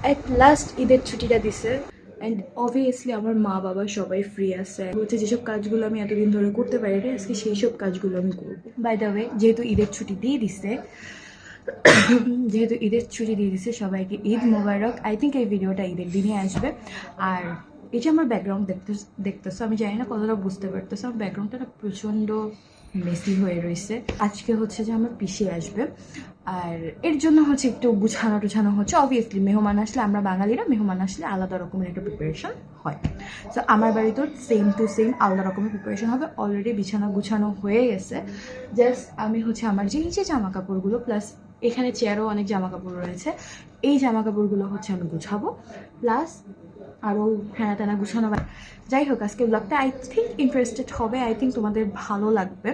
At last ঈদের ছুটিটা দিছে অ্যান্ড অবভিয়াসলি আমার মা বাবা সবাই ফ্রি আছে হচ্ছে যেসব কাজগুলো আমি এতদিন ধরে করতে পারি না আজকে সেই সব কাজগুলো আমি করবো। বাই দ্য ওয়ে যেহেতু ঈদের ছুটি দিয়ে দিছে সবাইকে ঈদ মোবারক। আই থিঙ্ক এই ভিডিওটা ঈদের দিনই আসবে। আর এই যে আমার ব্যাকগ্রাউন্ড দেখতেছো আমি জানি না কতটা বুঝতে পারতেছো, আমার ব্যাকগ্রাউন্ডটা না প্রচণ্ড মেসি হয়ে রয়েছে। আজকে হচ্ছে যে আমার পিসি আসবে আর এর জন্য হচ্ছে একটু গুছানো হচ্ছে। অবভিয়াসলি মেহমান আসলে, আমরা বাঙালিরা মেহমান আসলে আলাদা রকমের একটা প্রিপারেশন হয়। সো আমার বাড়িতেও সেম টু সেম আলাদা রকমের প্রিপারেশন হবে। অলরেডি বিছানা গুছানো হয়ে গেছে, জাস্ট আমি হচ্ছে আমার যে নিচে জামা কাপড়গুলো প্লাস এখানে চেয়ারও অনেক জামা কাপড় রয়েছে, এই জামা কাপড়গুলো হচ্ছে আমি গুছাবো, প্লাস আরও হ্যানা ত্যানা গুছানো। যাই হোক আজকে ব্লগটা আই থিঙ্ক ইন্টারেস্টেড হবে, আই থিঙ্ক তোমাদের ভালো লাগবে।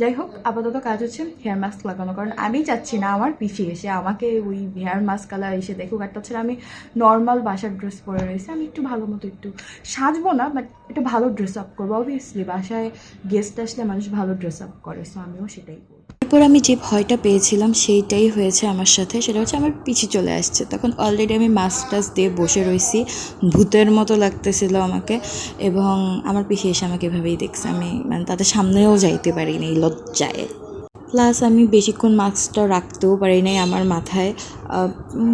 যাই হোক আপাতত কাজ হচ্ছে হেয়ার মাস্ক লাগানো, কারণ আমি চাচ্ছি না আমার পিসি এসে আমাকে ওই হেয়ার মাস্ক কালার এসে দেখুক। আর তাছাড়া আমি নর্মাল বাসার ড্রেস পরে রয়েছি, আমি একটু ভালো মতো একটু সাজবো না বাট একটু ভালো ড্রেস আপ করবো। অবভিয়াসলি বাসায় গেস্ট আসলে মানুষ ভালো ড্রেস আপ করে, সো আমিও সেটাই করবো। এরপর আমি যে ভয়টা পেয়েছিলাম সেইটাই হয়েছে আমার সাথে, সেটা হচ্ছে আমার পিছে চলে আসছে। তখন অলরেডি আমি মাস্ক টাস্ক দিয়ে বসে রয়েছি, ভূতের মতো লাগতেছিল আমাকে, এবং আমার পিছে এসে আমাকে এভাবেই দেখছে। আমি মানে তাদের সামনেও যাইতে পারিনি এই লজ্জায়। প্লাস আমি বেশিক্ষণ মাস্কটা রাখতেও পারি নাই আমার মাথায়,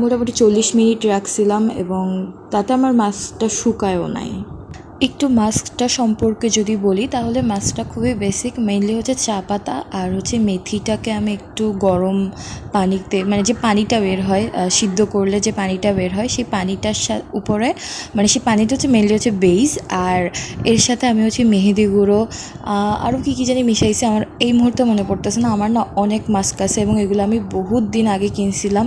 মোটামুটি 40 মিনিট রাখছিলাম এবং তাতে আমার মাস্কটা শুকায়ও নাই। একটু মাস্কটা সম্পর্কে যদি বলি তাহলে মাস্কটা খুবই বেসিক, মেইনলি হচ্ছে চা পাতা আর হচ্ছে মেথিটাকে আমি একটু গরম পানিতে, মানে যে পানিটা বের হয় সিদ্ধ করলে যে পানিটা বের হয় সেই পানিটার উপরে, মানে সেই পানিটা হচ্ছে মেইনলি হচ্ছে বেইজ, আর এর সাথে আমি হচ্ছে মেহেদি গুঁড়ো আরও কী জানি মিশাইছি, আমার এই মুহূর্তে মনে পড়তেছে না। আমার না অনেক মাস্ক আছে এবং এগুলো আমি বহুত দিন আগে কিনছিলাম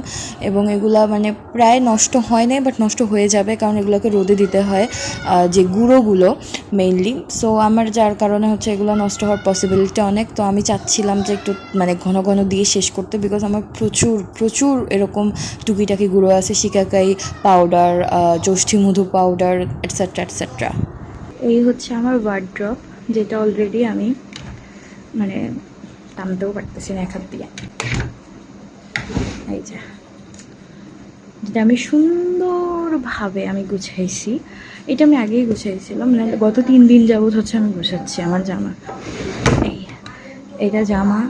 এবং এগুলা মানে প্রায় নষ্ট হয় নাই, বাট নষ্ট হয়ে যাবে কারণ এগুলোকে রোদে দিতে হয় যে গুঁড়োগুলো মেইনলি। সো আমার যার কারণে হচ্ছে এগুলো নষ্ট হওয়ার পসিবিলিটি অনেক। তো আমি চাচ্ছিলাম যে একটু মানে ঘন ঘন দিয়ে শেষ করতে, বিকজ আমার প্রচুর এরকম টুকিটাকি গুঁড়ো আছে, শিকাকাই পাউডার, ষষ্ঠী মধু পাউডার, এটসেট্রা এটসেট্রা। এই হচ্ছে আমার ওয়ার্ড্রপ, যেটা অলরেডি আমি মানে টানতেও পারতেছি না এক হাত দিয়ে। এই যে যেটা আমি সুন্দরভাবে আমি গুছাইছি, এটা আমি আগেই গুছাইছিলাম, মানে গত 3 দিন যাবত হচ্ছে আমি গুছাচ্ছি আমার জামা। এটা জামা,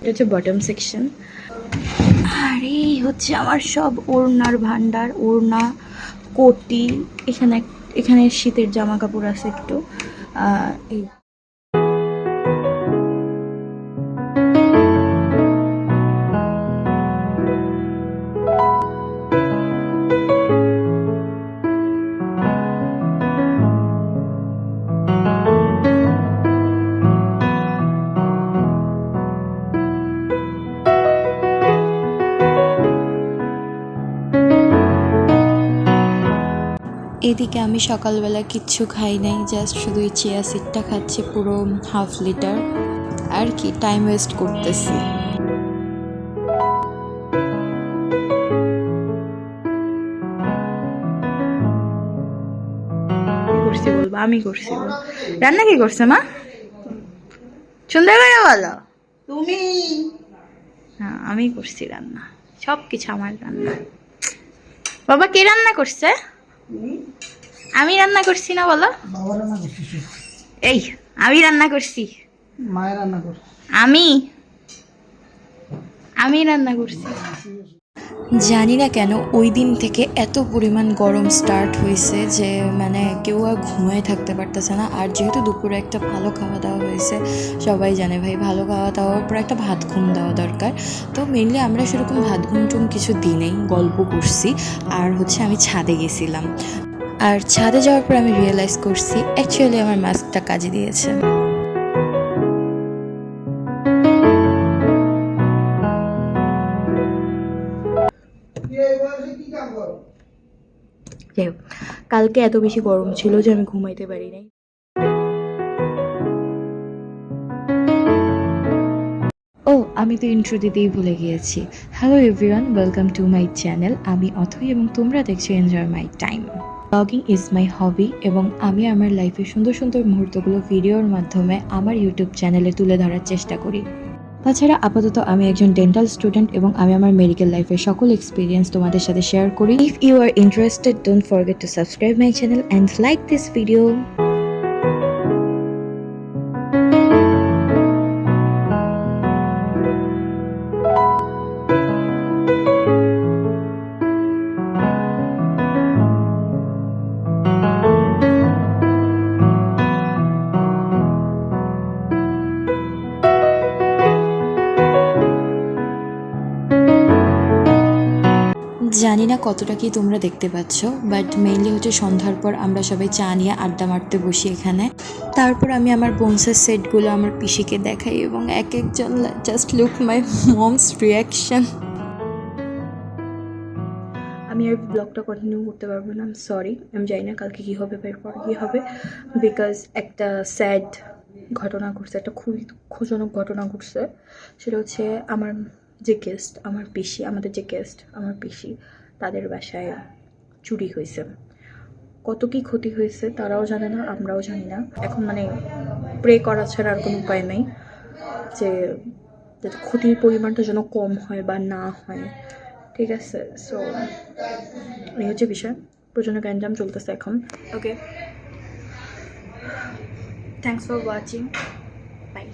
এটা হচ্ছে বটম সেকশন, আর এই হচ্ছে আমার সব ওড়নার ভান্ডার, ওড়না, কোটি। এখানে শীতের জামা কাপড় আছে একটু। এই এদিকে আমি সকালবেলা কিচ্ছু খাই নাই, জাস্ট শুধু এই চিয়া সিডটা খাচ্ছি পুরো ½ লিটার, আর কি টাইম ওয়েস্ট করতেছি। আমি করছি বলবো। রান্না কি করছে মা? সুন্দর করে বলো। তুমি হ্যাঁ আমি করছি রান্না, সব কিছু আমার রান্না। বাবা কে রান্না করছে? আমি রান্না করছি না বলো। বাবা রান্না করছিস? এই আমি রান্না করছি। মায়ের রান্না করছে। আমি রান্না করছি। জানি না কেন ওই দিন থেকে এত পরিমাণ গরম স্টার্ট হয়েছে যে মানে কেউ আর ঘুমায় থাকতে পারতেছে না। আর যেহেতু দুপুরে একটা ভালো খাওয়া দাওয়া হয়েছে, সবাই জানে ভাই ভালো খাওয়া দাওয়ার পর একটা ভাত ঘুম দেওয়া দরকার। তো মেনলি আমরা সেরকম ভাত ঘুম টুম কিছু দিই নেই, গল্প করছি। আর হচ্ছে আমি ছাদে গেছিলাম, আর ছাদে যাওয়ার পর আমি রিয়েলাইজ করছি অ্যাকচুয়ালি আমার মাস্কটা কাজে দিয়েছে। যাই হোক কালকে এত বেশি গরম ছিল যে আমি ঘুমাইতে পারি নাই। ও আমি তো ইন্ট্রো দিতেই ভুলে গিয়েছি। Hello everyone, welcome to my channel. আমি অথই এবং তোমরা দেখছো enjoy my time. Blogging is my hobby এবং আমি আমার লাইফে সুন্দর সুন্দর মুহূর্তগুলো ভিডিওর মাধ্যমে আমার ইউটিউব চ্যানেলে তুলে ধরার চেষ্টা করি। তাছাড়া আপাতত আমি একজন ডেন্টাল স্টুডেন্ট এবং আমি আমার মেডিকেল লাইফের সকল এক্সপিরিয়েন্স তোমাদের সাথে শেয়ার করি। If you are interested, don't forget to subscribe my channel and like this video. জানি না কতটা কি তোমরা দেখতে পাচ্ছ, বাট মেইনলি হচ্ছে সন্ধ্যার পর আমরা সবাই চা নিয়ে আড্ডা মারতে বসি এখানে। তারপর আমি আমার বোনসের সেটগুলো আমার পিসিকে দেখাই এবং এক একজন জাস্ট লুক মাই মমস রিয়াকশন। আমি আর ব্লগটা কন্টিনিউ করতে পারবো না, সরি। আমি জানি না কালকে কী হবে বা এরপর কী হবে, বিকজ একটা স্যাড ঘটনা ঘটছে, একটা খুবই দুঃখজনক ঘটনা ঘটছে। সেটা হচ্ছে আমার যে গেস্ট, আমার পিসি, আমাদের যে গেস্ট আমার পিসি, তাদের বাসায় চুরি হয়েছে। কত কি ক্ষতি হয়েছে তারাও জানে না, আমরাও জানি না। এখন মানে প্রে করা ছাড়া আর কোনো উপায় নেই যে যাতে ক্ষতির পরিমাণটা যেন কম হয় বা না হয়, ঠিক আছে? সো এই হচ্ছে বিষয়। প্রচণ্ড গ্যাঞ্জাম চলতেছে এখন। ওকে, থ্যাংকস ফর ওয়াচিং, বাই।